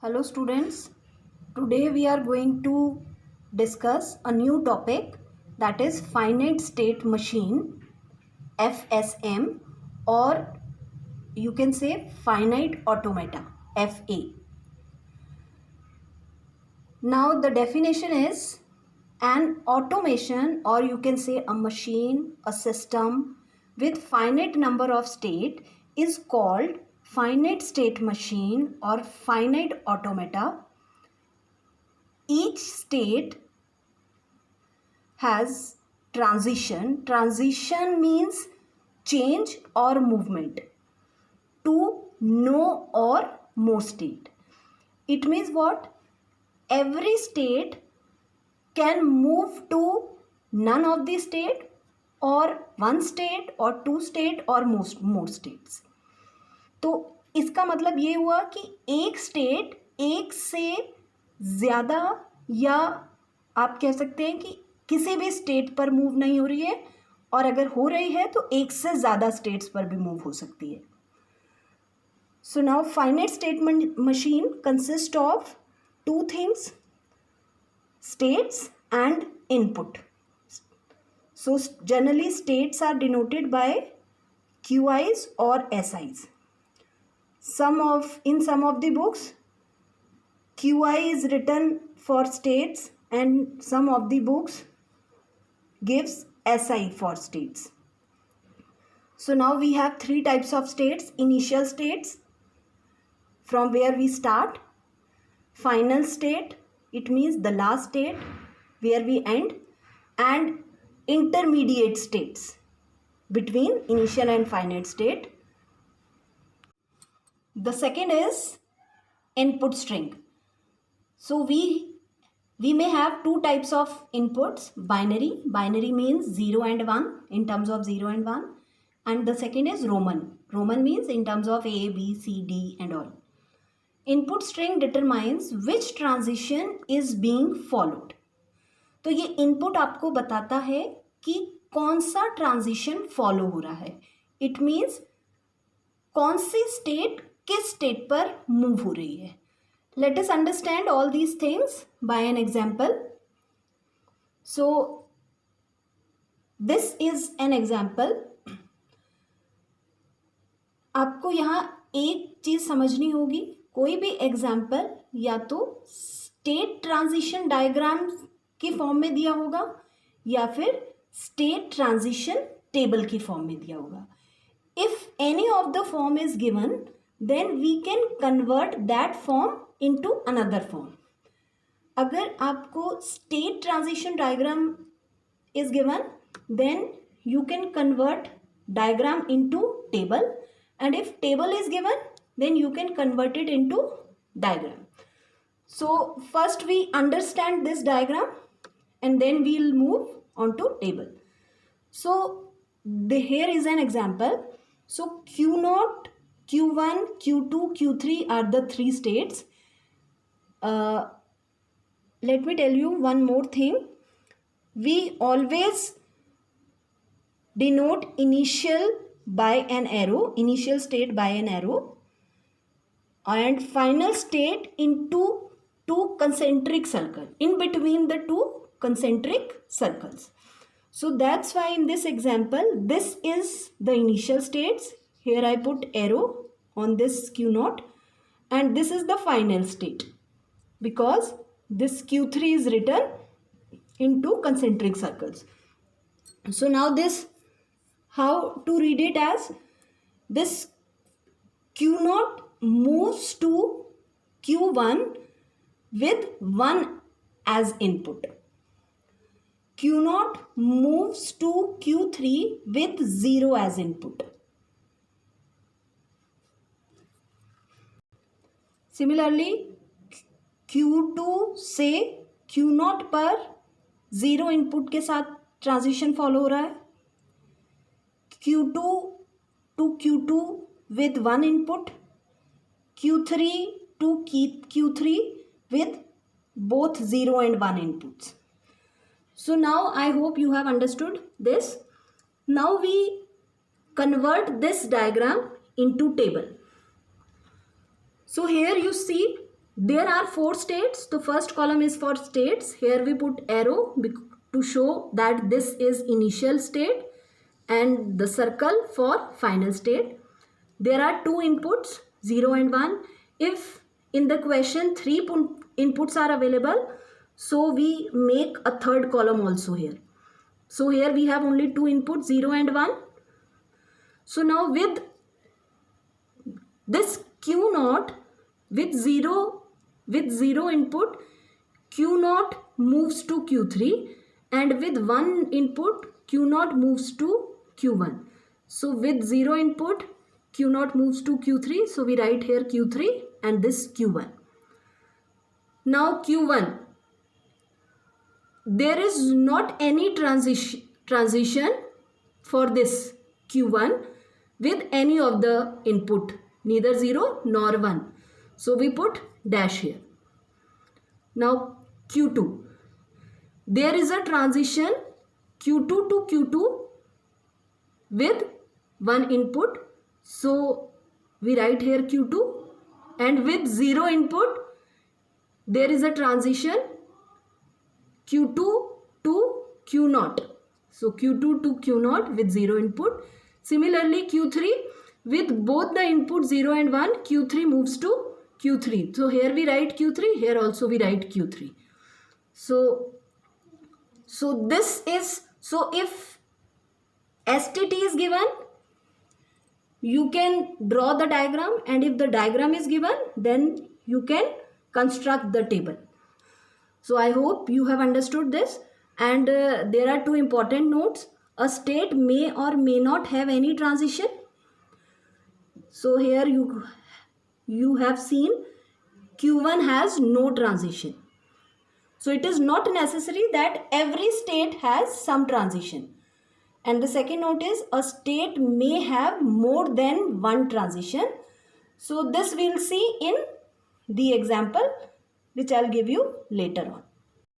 Hello students, today we are going to discuss a new topic, that is finite state machine, FSM, or you can say finite automata, FA. Now the definition is an automation, or you can say a machine, a system with finite number of state is called finite state machine or finite automata. Each state has transition. Transition means change or movement to no or more state. It means what? Every state can move to none of the state, or one state, or two state, or more states. तो इसका मतलब ये हुआ कि एक state एक से ज़्यादा, या आप कह सकते हैं कि किसी भी स्टेट पर मूव नहीं हो रही है, और अगर हो रही है तो एक से ज़्यादा स्टेट्स पर भी मूव हो सकती है. So now finite state machine consist of two things, states and input. So generally states are denoted by QIs or SIs. In some of the books QI is written for states, and some of the books gives SI for states. So now we have three types of states: initial states, from where we start; final state, it means the last state where we end; and intermediate states between initial and finite state. The second is input string. So we may have two types of inputs: binary means 0 and 1 in terms of 0 and 1, and the second is Roman means in terms of A, B, C, D and all. Input string determines which transition is being followed. तो ये input आपको बताता है कि कौन सा transition follow हो रहा है. इट मीन्स कौन सी स्टेट किस स्टेट पर मूव हो रही है. Let us understand all these things by an example. So this is an example. आपको यहाँ एक चीज समझनी होगी. कोई भी एग्जाम्पल या तो स्टेट ट्रांजिशन डायग्राम की फॉर्म में दिया होगा, या फिर स्टेट ट्रांजिशन टेबल की फॉर्म में दिया होगा. If any of the form is given, then we can convert that form into another form. अगर आपको state transition diagram is given, then you can convert diagram into table, and if table is given, then you can convert it into diagram. So first we understand this diagram, and then we'll move on to table. So here is an example. So Q0, Q1, Q2, Q3 are the three states. Let me tell you one more thing. We always denote initial by an arrow, initial state by an arrow, and final state into two concentric circles, in between the two concentric circles. So that's why in this example, this is the initial states. Here I put arrow on this Q0, and this is the final state, because this Q3 is written into concentric circles. So now this, how to read it as, this Q0 moves to Q1 with 1 as input. Q0 moves to Q3 with 0 as input. Similarly, Q2 से Q0 पर 0 input के साथ transition follow हो रहा है. Q2 to Q2 with 1 input, Q3 to Q3 with both 0 and 1 inputs. So now I hope you have understood this. Now we convert this diagram into table. So here you see There are 4 states. The first column is for states. Here we put arrow to show that this is initial state and the circle for final state. There are 2 inputs, 0 and 1. If in the question 3 inputs are available, so we make a third column also here. So here we have only 2 inputs, 0 and 1. So now with this Q naught, with 0 input, Q naught moves to Q3, and with 1 input, Q naught moves to Q1. So with 0 input, Q naught moves to Q3. So we write here Q3 and this Q1. Now Q1, there is not any transition for this Q1 with any of the input, neither 0 nor 1. So we put dash here. Now Q2, there is a transition Q2 to Q2 with 1 input. So we write here Q2, and with 0 input, there is a transition Q2 to Q0. So Q2 to Q0 with 0 input. Similarly Q3, with both the input 0 and 1, Q3 moves to Q3. So here we write Q3, here also we write Q3. So this is, so if STT is given, you can draw the diagram, and if the diagram is given, then you can construct the table. So I hope you have understood this, and there are 2 important notes. A state may or may not have any transition. So here you have seen Q1 has no transition. So it is not necessary that every state has some transition. And the second note is a state may have more than one transition. So this we'll see in the example which I'll give you later on.